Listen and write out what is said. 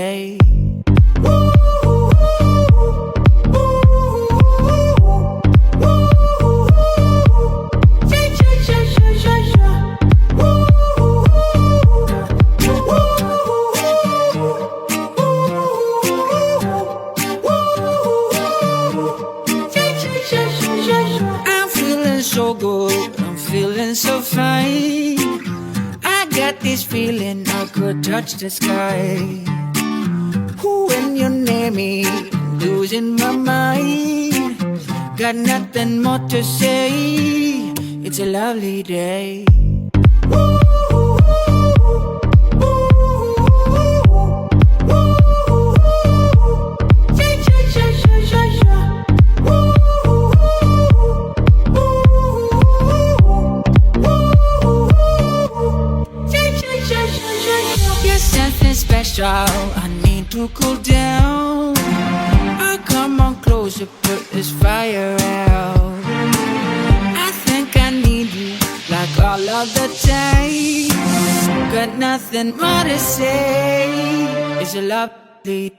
day. I'm feeling so good, I'm feeling so fine. I got this feeling I could touch the sky. When you name me, I'm losing my mind. Got nothing more to say. It's a lovely day. You're something special, I need to cool down. I come on closer, put this fire out. I think I need you like all of the time. Got nothing more to say. It's a lovely